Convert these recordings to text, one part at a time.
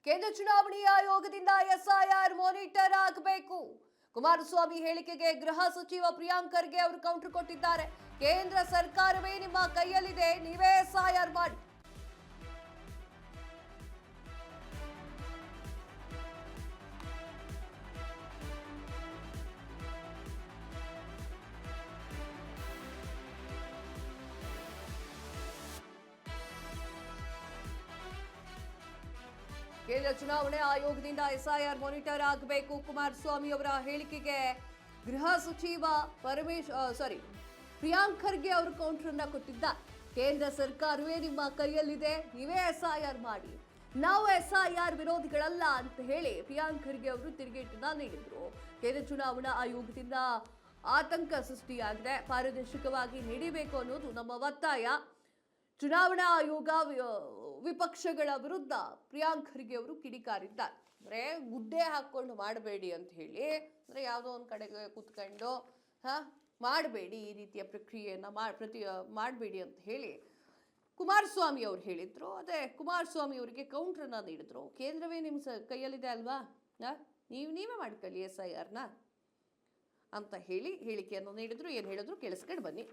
ಕೇಂದ್ರ ಚುನಾವಣಾ ಆಯೋಗದಿಂದ ಎಸ್ಐಆರ್ ಮಾನಿಟರ್ ಆಗಬೇಕು. ಕುಮಾರಸ್ವಾಮಿ ಹೇಳಿಕೆಗೆ ಗೃಹ ಸಚಿವ ಪ್ರಿಯಾಂಕ್ ಖರ್ಗೆ ಅವರು ಕೌಂಟರ್ ಕೊಟ್ಟಿದ್ದಾರೆ. ಕೇಂದ್ರ ಸರ್ಕಾರವೇ ನಿಮ್ಮ ಕೈಯಲ್ಲಿದೆ, ನೀವೇ ಎಸ್ಐಆರ್ ಮಾಡಿ. ಕೇಂದ್ರ ಚುನಾವಣಾ ಆಯೋಗದಿಂದ ಎಸ್ಐಆರ್ ಮಾನಿಟರ್ ಆಗಬೇಕು. ಕುಮಾರಸ್ವಾಮಿ ಅವರ ಹೇಳಿಕೆಗೆ ಗೃಹ ಸಚಿವ ಪ್ರಿಯಾಂಕ್ ಖರ್ಗೆ ಅವರು ಕೌಂಟರ್ ಅನ್ನ ಕೊಟ್ಟಿದ್ದಾರೆ. ಕೇಂದ್ರ ಸರ್ಕಾರವೇ ನಿಮ್ಮ ಕೈಯಲ್ಲಿದೆ, ನೀವೇ ಎಸ್ಐಆರ್ ಮಾಡಿ, ನಾವು ಎಸ್ಐಆರ್ ವಿರೋಧಿಗಳಲ್ಲ ಅಂತ ಹೇಳಿ ಪ್ರಿಯಾಂಕ್ ಖರ್ಗೆ ಅವರು ತಿರುಗೇಟನ್ನ ನೀಡಿದ್ರು. ಕೇಂದ್ರ ಚುನಾವಣಾ ಆಯೋಗದಿಂದ ಆತಂಕ ಸೃಷ್ಟಿಯಾಗಿದೆ, ಪಾರದರ್ಶಕವಾಗಿ ನಡೀಬೇಕು ಅನ್ನೋದು ನಮ್ಮ ಒತ್ತಾಯ. ಚುನಾವಣಾ ಆಯೋಗ ವಿಪಕ್ಷಗಳ ವಿರುದ್ಧ ಪ್ರಿಯಾಂಕ್ ಖರ್ಗೆ ಅವರು ಕಿಡಿಕಾರಿದ್ದಾರೆ. ಅಂದ್ರೆ ಗುಡ್ಡೆ ಹಾಕೊಂಡು ಮಾಡಬೇಡಿ ಅಂತ ಹೇಳಿ, ಅಂದ್ರೆ ಯಾವುದೋ ಒಂದು ಕಡೆಗೆ ಕೂತ್ಕೊಂಡು ಮಾಡಬೇಡಿ, ಈ ರೀತಿಯ ಪ್ರಕ್ರಿಯೆಯನ್ನ ಮಾಡಬೇಡಿ ಅಂತ ಹೇಳಿ ಕುಮಾರಸ್ವಾಮಿ ಅವರು ಹೇಳಿದ್ರು. ಅದೇ ಕುಮಾರಸ್ವಾಮಿ ಅವರಿಗೆ ಕೌಂಟ್ರನ್ನ ನೀಡಿದ್ರು. ಕೇಂದ್ರವೇ ನಿಮ್ಮ ಕೈಯಲ್ಲಿದೆ ಅಲ್ವಾ, ನೀವೇ ಮಾಡ್ಕೊಳ್ಳಿ SIRನ ಅಂತ ಹೇಳಿ ಹೇಳಿಕೆಯನ್ನು ನೀಡಿದ್ರು. ಏನು ಹೇಳಿದ್ರು ಕೇಳಿಸ್ಕೊಂಡು ಬನ್ನಿ.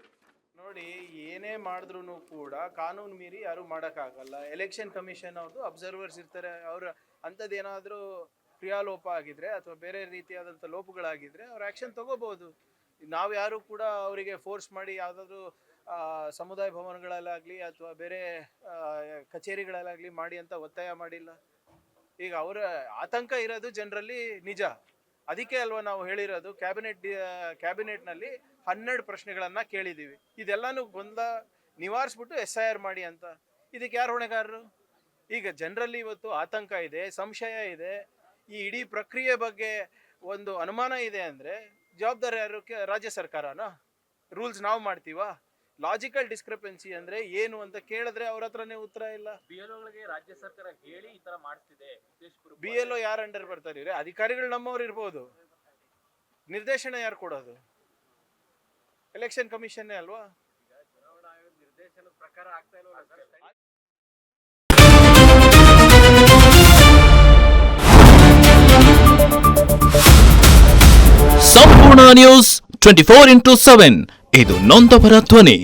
ನೋಡಿ, ಏನೇ ಮಾಡಿದ್ರು ಕೂಡ ಕಾನೂನು ಮೀರಿ ಯಾರು ಮಾಡೋಕ್ಕಾಗಲ್ಲ. ಎಲೆಕ್ಷನ್ ಕಮಿಷನ್ ಅವ್ರದ್ದು ಅಬ್ಸರ್ವರ್ಸ್ ಇರ್ತಾರೆ. ಅವ್ರ ಅಂಥದ್ದೇನಾದರೂ ಕ್ರಿಯಾಲೋಪ ಆಗಿದ್ರೆ ಅಥವಾ ಬೇರೆ ರೀತಿಯಾದಂಥ ಲೋಪಗಳಾಗಿದ್ರೆ ಅವ್ರು ಆ್ಯಕ್ಷನ್ ತಗೋಬಹುದು. ನಾವು ಯಾರು ಕೂಡ ಅವರಿಗೆ ಫೋರ್ಸ್ ಮಾಡಿ ಯಾವುದಾದ್ರೂ ಸಮುದಾಯ ಭವನಗಳಲ್ಲಾಗಲಿ ಅಥವಾ ಬೇರೆ ಕಚೇರಿಗಳಲ್ಲಾಗಲಿ ಮಾಡಿ ಅಂತ ಒತ್ತಾಯ ಮಾಡಿಲ್ಲ. ಈಗ ಅವರ ಆತಂಕ ಇರೋದು ಜನರಲ್ಲಿ ನಿಜ. ಅದಕ್ಕೆ ಅಲ್ವಾ ನಾವು ಹೇಳಿರೋದು ಕ್ಯಾಬಿನೆಟ್ನಲ್ಲಿ 12 ಪ್ರಶ್ನೆಗಳನ್ನು ಕೇಳಿದ್ದೀವಿ. ಇದೆಲ್ಲನೂ ಗೊಂದಲ ನಿವಾರಿಸ್ಬಿಟ್ಟು SIR ಮಾಡಿ ಅಂತ. ಇದಕ್ಕೆ ಯಾರು ಹೊಣೆಗಾರರು? ಈಗ ಜನರಲ್ಲಿ ಇವತ್ತು ಆತಂಕ ಇದೆ, ಸಂಶಯ ಇದೆ, ಈ ಇಡೀ ಪ್ರಕ್ರಿಯೆ ಬಗ್ಗೆ ಒಂದು ಅನುಮಾನ ಇದೆ ಅಂದರೆ ಜವಾಬ್ದಾರಿ ಯಾರು? ರಾಜ್ಯ ಸರ್ಕಾರನಾ? ರೂಲ್ಸ್ ನಾವು ಮಾಡ್ತೀವಾ? ಲಾಜಿಕಲ್ ಡಿಸ್ಕ್ರಿಪೆನ್ಸಿ ಅಂದ್ರೆ ಏನು ಅಂತ ಕೇಳಿದ್ರೆ ಅವ್ರ ಹತ್ರನೇ ಉತ್ತರ ಇಲ್ಲ. BLOಗಳಿಗೆ ರಾಜ್ಯ ಸರ್ಕಾರ ಹೇಳಿ ಈ ತರ ಮಾಡ್ತಿದೆ. BLO ಯಾರು ಅಂಡರ್ ಬರ್ತಾರೆ? ಅಧಿಕಾರಿಗಳು ನಮ್ಮವ್ರು ಇರ್ಬೋದು, ನಿರ್ದೇಶನ ಯಾರು ಕೊಡೋದು? ಎಲೆಕ್ಷನ್ ಕಮಿಷನ್ ಅಲ್ವಾ? ಚುನಾವಣಾ ಆಯೋಗ ನಿರ್ದೇಶನದ ಪ್ರಕಾರ ಆಗ್ತಾ ಇಲ್ವಾ? ಸಂಪೂರ್ಣ ನ್ಯೂಸ್ 24/7 ಇದು ನೊಂದವರ ಧ್ವನಿ.